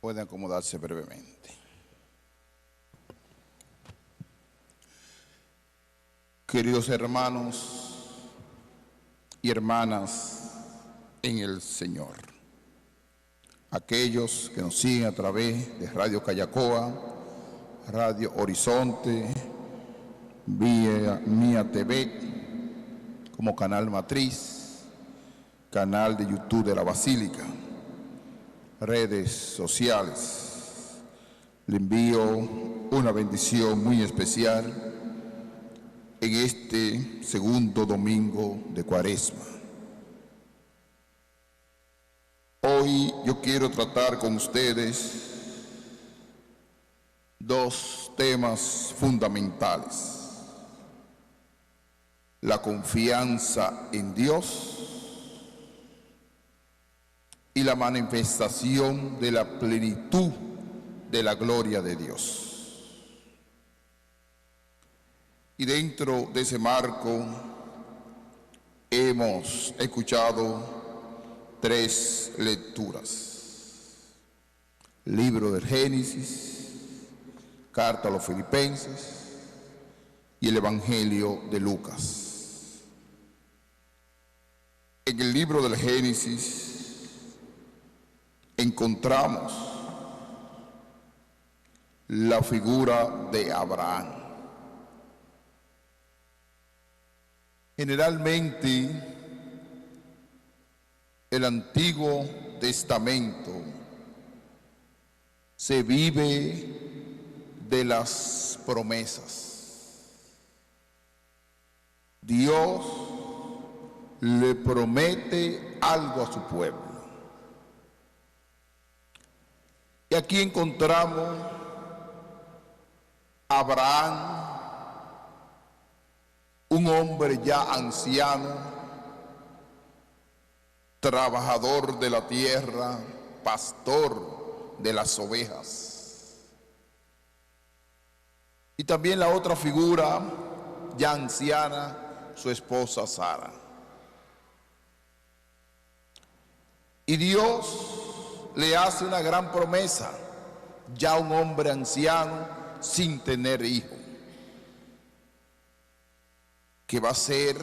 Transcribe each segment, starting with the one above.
Pueden acomodarse brevemente. Queridos hermanos y hermanas en el Señor, aquellos que nos siguen a través de Radio Callacoa, Radio Horizonte, vía Mía TV, como canal matriz, canal de YouTube de la Basílica, redes sociales, le envío una bendición muy especial en este segundo domingo de Cuaresma. Hoy yo quiero tratar con ustedes dos temas fundamentales: la confianza en Dios y la manifestación de la plenitud de la gloria de Dios. Y dentro de ese marco hemos escuchado tres lecturas: libro del Génesis, carta a los Filipenses y el Evangelio de Lucas. En el libro del Génesis encontramos la figura de Abraham. Generalmente, el Antiguo Testamento se vive de las promesas. Dios le promete algo a su pueblo. Y aquí encontramos a Abraham, un hombre ya anciano, trabajador de la tierra, pastor de las ovejas. Y también la otra figura, ya anciana, su esposa Sara. Y Dios le hace una gran promesa, ya un hombre anciano sin tener hijo, que va a ser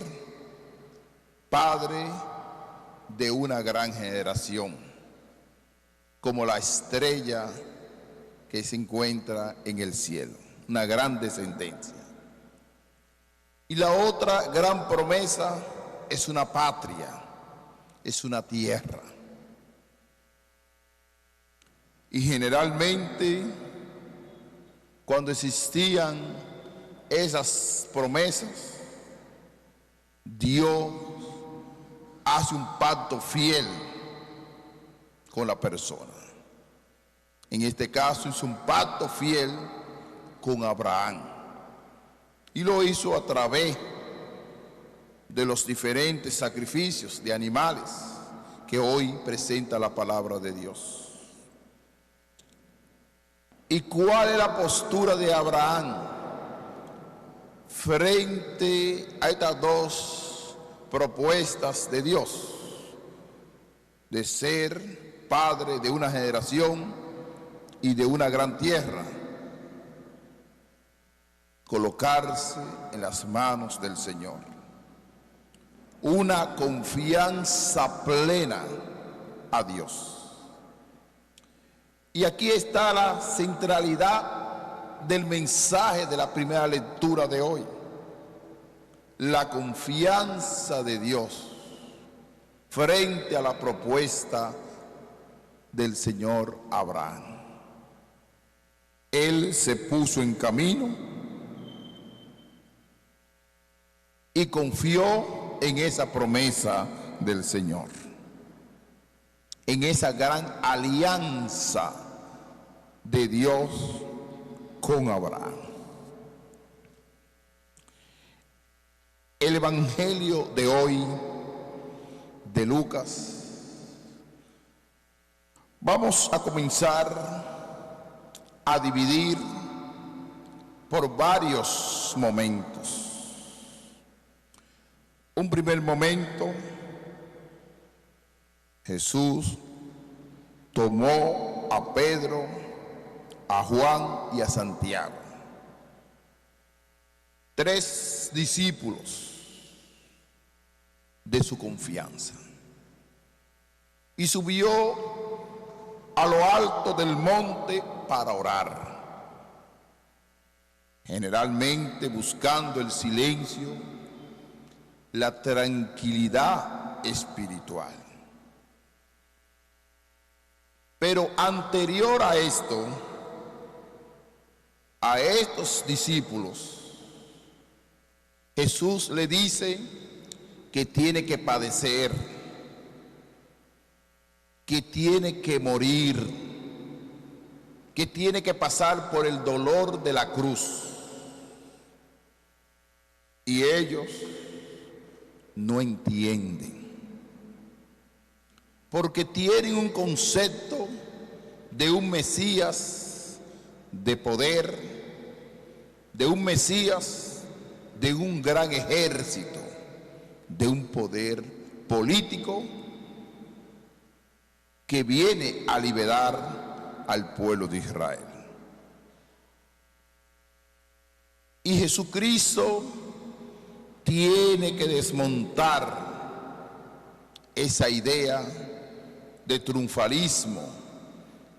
padre de una gran generación, como la estrella que se encuentra en el cielo, una gran descendencia. Y la otra gran promesa es una patria, es una tierra. Y generalmente, cuando existían esas promesas, Dios hace un pacto fiel con la persona. En este caso hizo un pacto fiel con Abraham. Y lo hizo a través de los diferentes sacrificios de animales que hoy presenta la palabra de Dios. ¿Y cuál es la postura de Abraham frente a estas dos propuestas de Dios? De ser padre de una generación y de una gran tierra. Colocarse en las manos del Señor. Una confianza plena a Dios. Y aquí está la centralidad del mensaje de la primera lectura de hoy. La confianza de Dios frente a la propuesta del Señor Abraham. Él se puso en camino y confió en esa promesa del Señor, en esa gran alianza de Dios con Abraham. El Evangelio de hoy, de Lucas, vamos a comenzar a dividir por varios momentos. Un primer momento, Jesús tomó a Pedro, a Juan y a Santiago. 3 discípulos de su confianza. Y subió a lo alto del monte para orar, generalmente buscando el silencio, la tranquilidad espiritual. Pero anterior a esto, a estos discípulos, Jesús le dice que tiene que padecer, que tiene que morir, que tiene que pasar por el dolor de la cruz. Y ellos no entienden, porque tienen un concepto de un Mesías de poder, de un Mesías de un gran ejército, de un poder político que viene a liberar al pueblo de Israel. Y Jesucristo tiene que desmontar esa idea de triunfalismo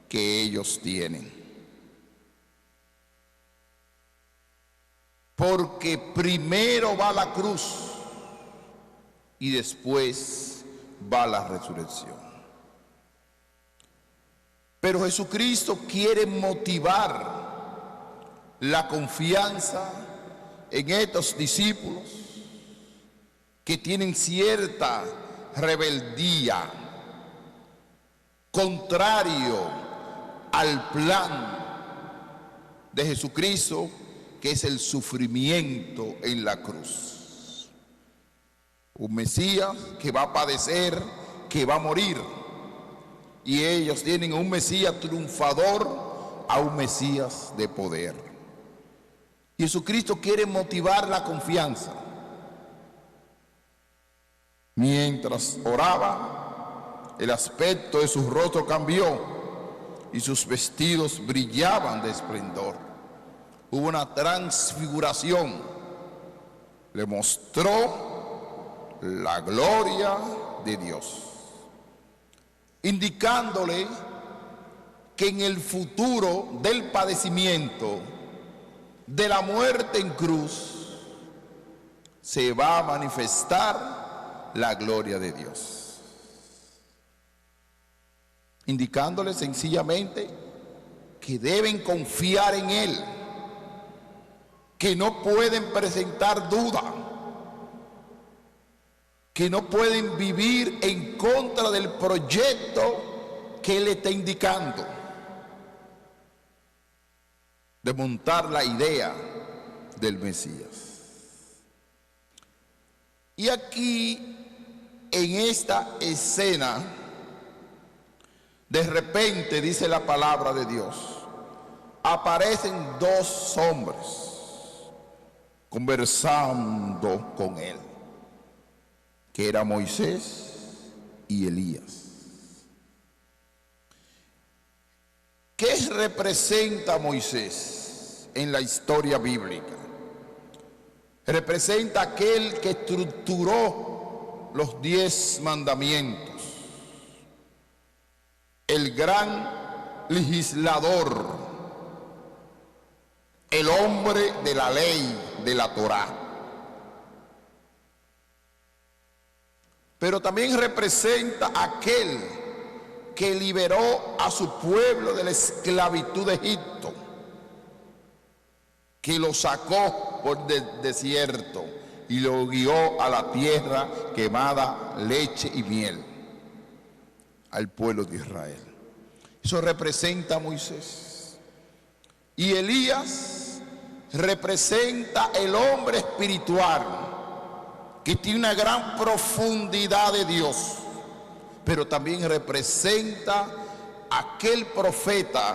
que ellos tienen. Porque primero va la cruz y después va la resurrección. Pero Jesucristo quiere motivar la confianza en estos discípulos que tienen cierta rebeldía, contrario al plan de Jesucristo, que es el sufrimiento en la cruz. Un Mesías que va a padecer, que va a morir. Y ellos tienen a un Mesías triunfador, a un Mesías de poder. Y Jesucristo quiere motivar la confianza. Mientras oraba, el aspecto de su rostro cambió y sus vestidos brillaban de esplendor. Hubo una transfiguración. Le mostró la gloria de Dios, indicándole que en el futuro del padecimiento, de la muerte en cruz, se va a manifestar la gloria de Dios, indicándole sencillamente que deben confiar en Él, que no pueden presentar duda, que no pueden vivir en contra del proyecto que Él está indicando, de montar la idea del Mesías. Y aquí, en esta escena, de repente, dice la palabra de Dios, aparecen 2 hombres conversando con Él, que era Moisés y Elías. ¿Qué representa Moisés en la historia bíblica? Representa aquel que estructuró los 10 mandamientos, el gran legislador, el hombre de la ley, de la Torá. Pero también representa aquel que liberó a su pueblo de la esclavitud de Egipto, que lo sacó por el desierto y lo guió a la tierra que emana leche y miel, al pueblo de Israel. Eso representa a Moisés. Y Elías representa el hombre espiritual, que tiene una gran profundidad de Dios, pero también representa aquel profeta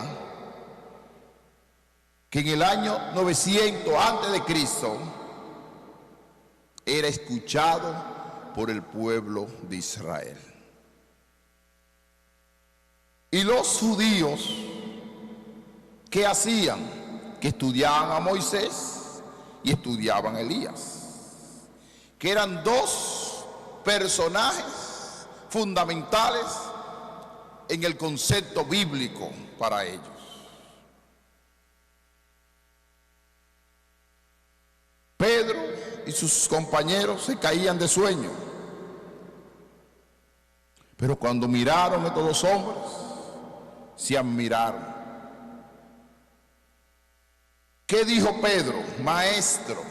que en el año 900 antes de Cristo era escuchado por el pueblo de Israel. Y los judíos, ¿qué hacían? Que estudiaban a Moisés y estudiaban a Elías, que eran dos personajes fundamentales en el concepto bíblico para ellos. Pedro y sus compañeros se caían de sueño, pero cuando miraron a estos dos hombres, se admiraron. ¿Qué dijo Pedro? Maestro,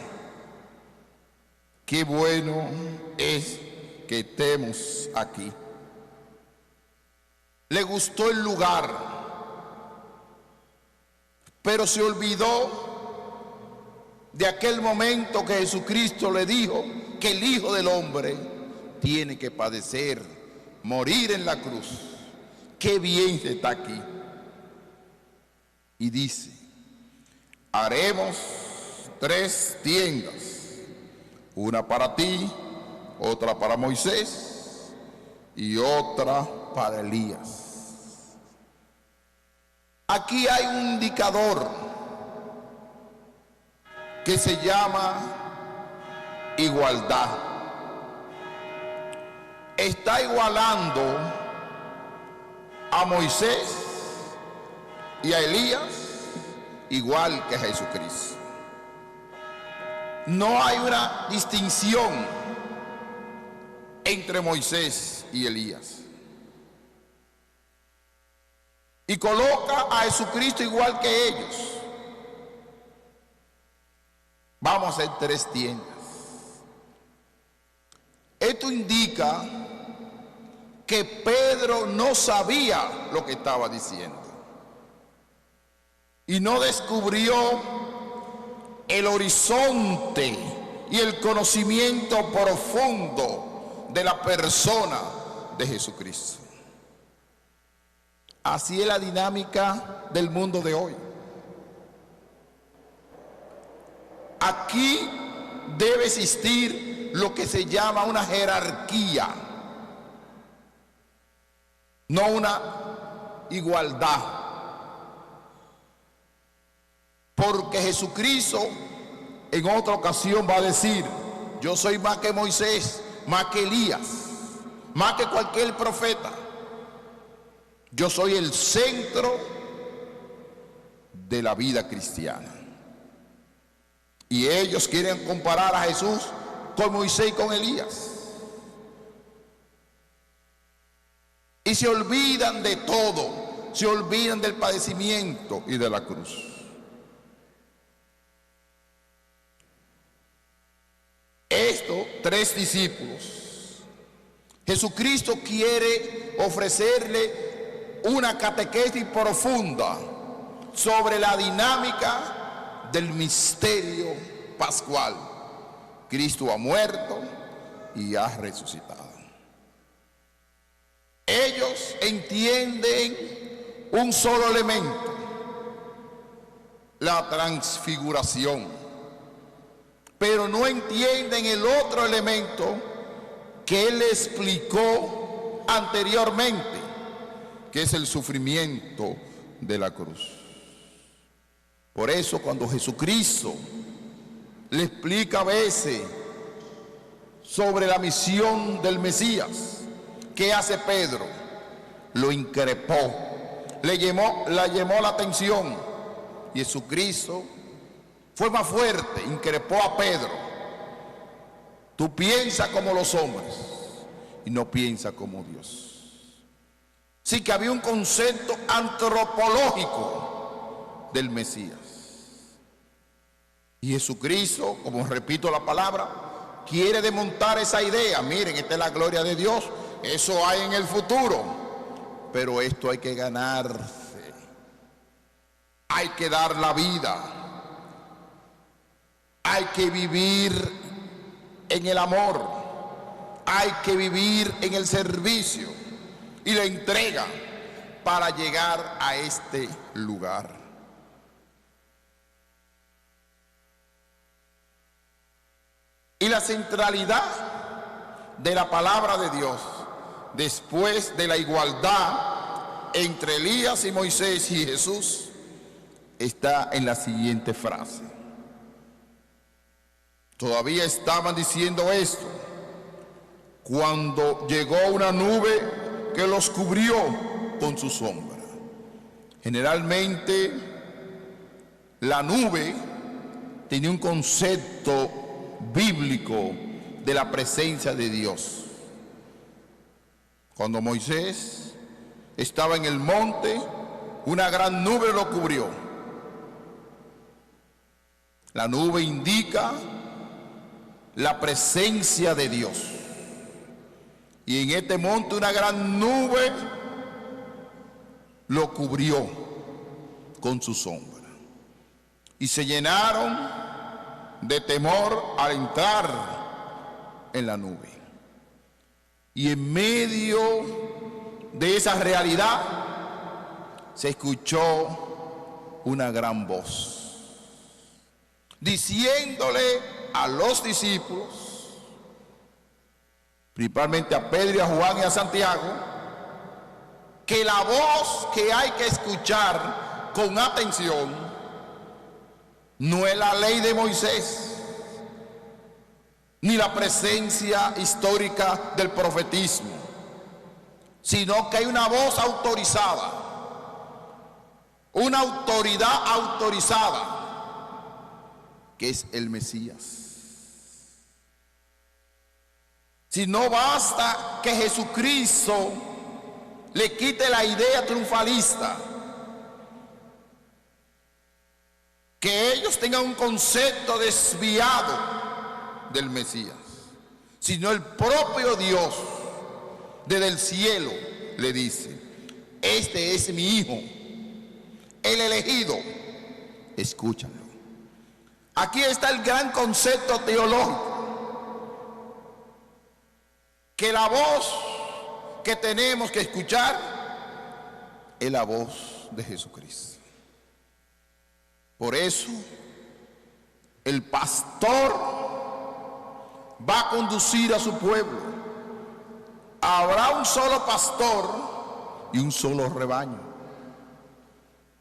qué bueno es que estemos aquí. Le gustó el lugar, pero se olvidó de aquel momento que Jesucristo le dijo que el Hijo del Hombre tiene que padecer, morir en la cruz. Qué bien se está aquí. Y dice, haremos 3 tiendas, una para ti, otra para Moisés y otra para Elías. Aquí hay un indicador que se llama igualdad. Está igualando a Moisés y a Elías igual que a Jesucristo. No hay una distinción entre Moisés y Elías. Y coloca a Jesucristo igual que ellos. Vamos a hacer 3 tiendas. Esto indica que Pedro no sabía lo que estaba diciendo y no descubrió el horizonte y el conocimiento profundo de la persona de Jesucristo. Así es la dinámica del mundo de hoy. Aquí debe existir lo que se llama una jerarquía, no una igualdad. Porque Jesucristo en otra ocasión va a decir, yo soy más que Moisés, más que Elías, más que cualquier profeta. Yo soy el centro de la vida cristiana. Y ellos quieren comparar a Jesús con Moisés y con Elías. Y se olvidan de todo, se olvidan del padecimiento y de la cruz. Estos 3 discípulos, Jesucristo quiere ofrecerle una catequesis profunda sobre la dinámica del misterio pascual. Cristo ha muerto y ha resucitado. Ellos entienden un solo elemento, la transfiguración, pero no entienden el otro elemento que él explicó anteriormente, que es el sufrimiento de la cruz. Por eso cuando Jesucristo le explica a veces sobre la misión del Mesías, ¿qué hace Pedro? Lo increpó, le llamó la atención, y Jesucristo fue más fuerte, increpó a Pedro. Tú piensas como los hombres y no piensas como Dios. Sí que había un concepto antropológico del Mesías. Y Jesucristo, como repito la palabra, quiere desmontar esa idea. Miren, esta es la gloria de Dios, eso hay en el futuro, pero esto hay que ganarse, hay que dar la vida, hay que vivir en el amor, hay que vivir en el servicio y la entrega para llegar a este lugar. Y la centralidad de la palabra de Dios después de la igualdad entre Elías y Moisés y Jesús está en la siguiente frase. Todavía estaban diciendo esto cuando llegó una nube que los cubrió con su sombra. Generalmente la nube tenía un concepto bíblico de la presencia de Dios. Cuando Moisés estaba en el monte, una gran nube lo cubrió. La nube indica la presencia de Dios. Y en este monte una gran nube lo cubrió con su sombra. Y se llenaron de temor al entrar en la nube. Y en medio de esa realidad se escuchó una gran voz diciéndole a los discípulos, principalmente a Pedro y a Juan y a Santiago, que la voz que hay que escuchar con atención no es la ley de Moisés, ni la presencia histórica del profetismo, sino que hay una voz autorizada, una autoridad autorizada, que es el Mesías. Si no basta que Jesucristo le quite la idea triunfalista, que ellos tengan un concepto desviado del Mesías, sino el propio Dios desde el cielo le dice: este es mi hijo, el elegido, escúchalo. Aquí está el gran concepto teológico, que la voz que tenemos que escuchar es la voz de Jesucristo. Por eso el pastor va a conducir a su pueblo. Habrá un solo pastor y un solo rebaño.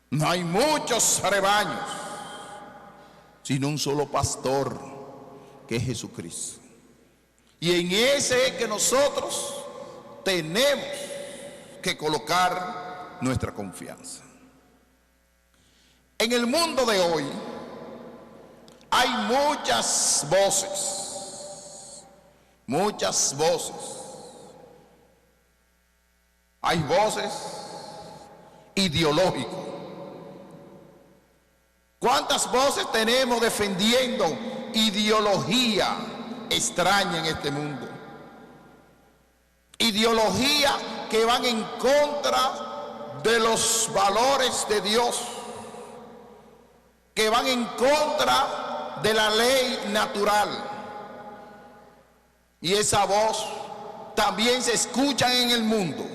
No hay muchos rebaños, sino un solo pastor, que es Jesucristo. Y en ese es que nosotros tenemos que colocar nuestra confianza. En el mundo de hoy hay muchas voces, muchas voces. Hay voces ideológicas. ¿Cuántas voces tenemos defendiendo ideología extraña en este mundo? Ideología que van en contra de los valores de Dios, que van en contra de la ley natural. Y esa voz también se escucha en el mundo.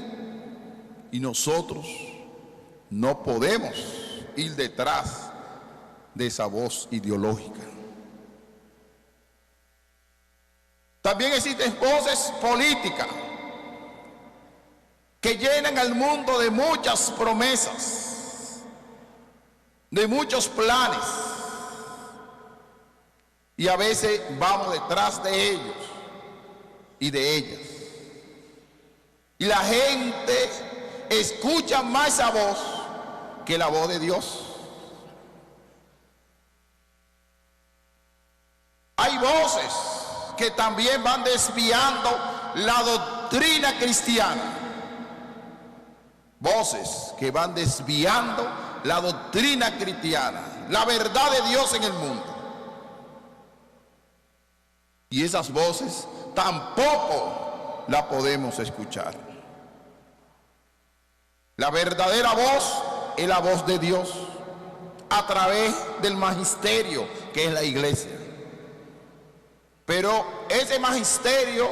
Y nosotros no podemos ir detrás de esa voz ideológica. También existen voces políticas que llenan al mundo de muchas promesas, de muchos planes, y a veces vamos detrás de ellos y de ellas, y la gente escucha más esa voz que la voz de Dios. Hay voces que también van desviando la doctrina cristiana, voces que van desviando la doctrina cristiana, la verdad de Dios en el mundo. Y esas voces tampoco la podemos escuchar. La verdadera voz es la voz de Dios a través del magisterio, que es la iglesia. Pero ese magisterio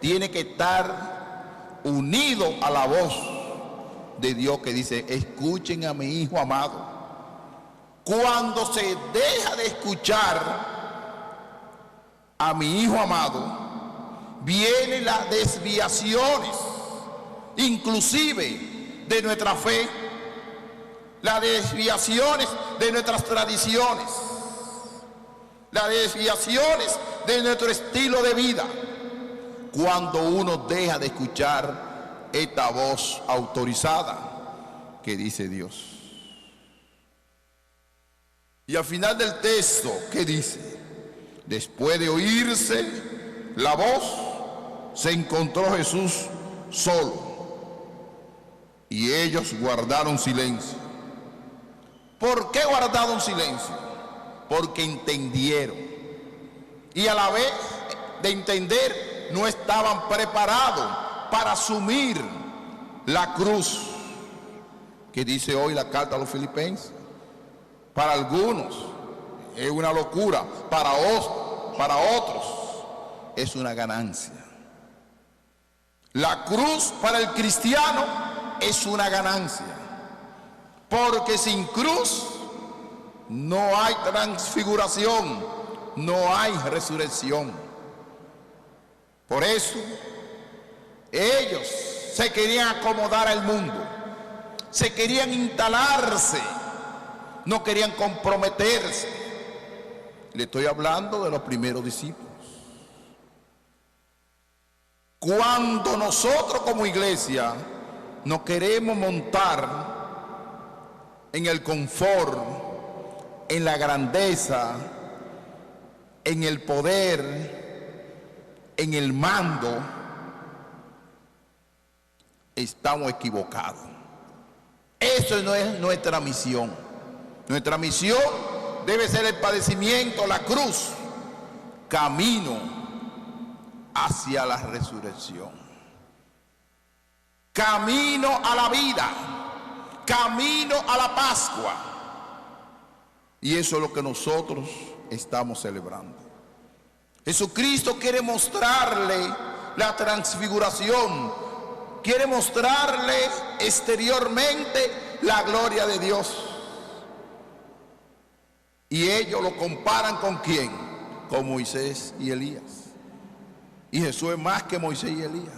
tiene que estar unido a la voz de Dios, que dice: escuchen a mi hijo amado. Cuando se deja de escuchar a mi hijo amado, vienen las desviaciones, inclusive de nuestra fe, las desviaciones de nuestras tradiciones, las desviaciones de nuestro estilo de vida, cuando uno deja de escuchar esta voz autorizada que dice Dios. Y al final del texto, ¿qué dice? Después de oírse la voz, se encontró Jesús solo y ellos guardaron silencio. ¿Por qué guardaron silencio? Porque entendieron, y a la vez de entender no estaban preparados para asumir la cruz que dice hoy la carta a los Filipenses. Para algunos es una locura, para otros es una ganancia. La cruz para el cristiano es una ganancia, porque sin cruz no hay transfiguración, no hay resurrección. Por eso ellos se querían acomodar al mundo, se querían instalarse, no querían comprometerse. Le estoy hablando de los primeros discípulos. Cuando nosotros como iglesia nos queremos montar en el confort, en la grandeza, en el poder, en el mando, estamos equivocados. Eso no es nuestra misión. Nuestra misión debe ser el padecimiento, la cruz, camino hacia la resurrección, camino a la vida, camino a la Pascua. Y eso es lo que nosotros estamos celebrando. Jesucristo quiere mostrarle la transfiguración, quiere mostrarle exteriormente la gloria de Dios. Y ellos lo comparan ¿con quién? Con Moisés y Elías. Y Jesús es más que Moisés y Elías.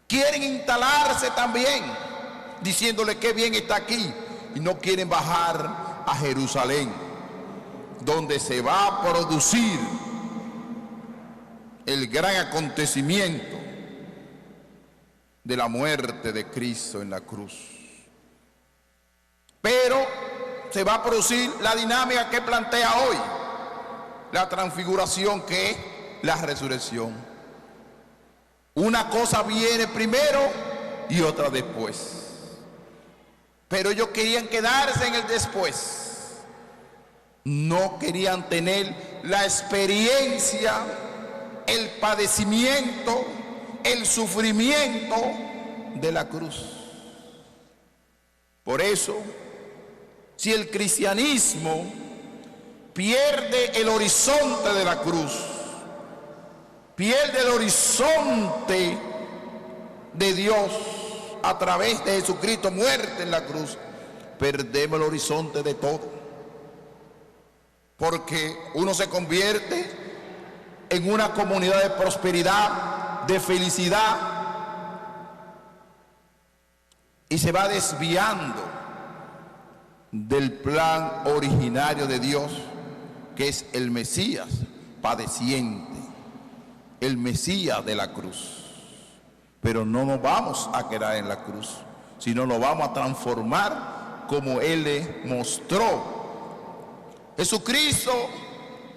Quieren instalarse también, diciéndole qué bien está aquí, y no quieren bajar a Jerusalén, donde se va a producir el gran acontecimiento de la muerte de Cristo en la cruz. Pero se va a producir la dinámica que plantea hoy la transfiguración, que es la resurrección. Una cosa viene primero y otra después. Pero ellos querían quedarse en el después. No querían tener la experiencia, el padecimiento, el sufrimiento de la cruz. Por eso, si el cristianismo pierde el horizonte de la cruz, pierde el horizonte de Dios a través de Jesucristo muerte en la cruz, perdemos el horizonte de todo. Porque uno se convierte en una comunidad de prosperidad, de felicidad, y se va desviando del plan originario de Dios, que es el Mesías padeciente, el Mesías de la cruz. Pero no nos vamos a quedar en la cruz, sino nos vamos a transformar como Él le mostró. Jesucristo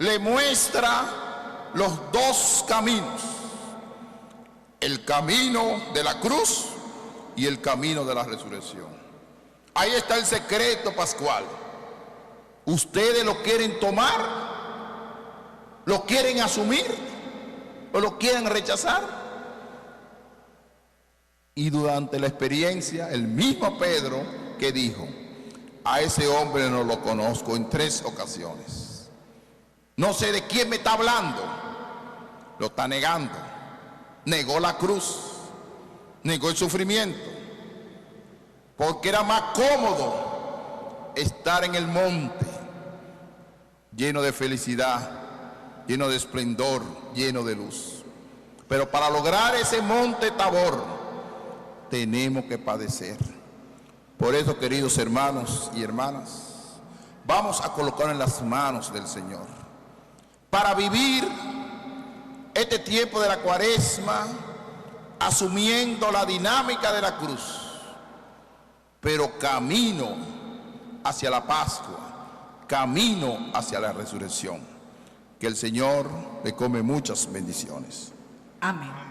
le muestra los dos caminos: el camino de la cruz y el camino de la resurrección. Ahí está el secreto pascual. ¿Ustedes lo quieren tomar? ¿Lo quieren asumir? ¿O lo quieren rechazar? Y durante la experiencia, el mismo Pedro que dijo: a ese hombre no lo conozco, en 3 ocasiones. No sé de quién me está hablando. Lo está negando. Negó la cruz, negó el sufrimiento, porque era más cómodo estar en el monte, lleno de felicidad, lleno de esplendor, lleno de luz. Pero para lograr ese monte Tabor, tenemos que padecer. Por eso, queridos hermanos y hermanas, vamos a colocar en las manos del Señor para vivir este tiempo de la Cuaresma asumiendo la dinámica de la cruz, pero camino hacia la Pascua, camino hacia la resurrección. Que el Señor le come muchas bendiciones. Amén.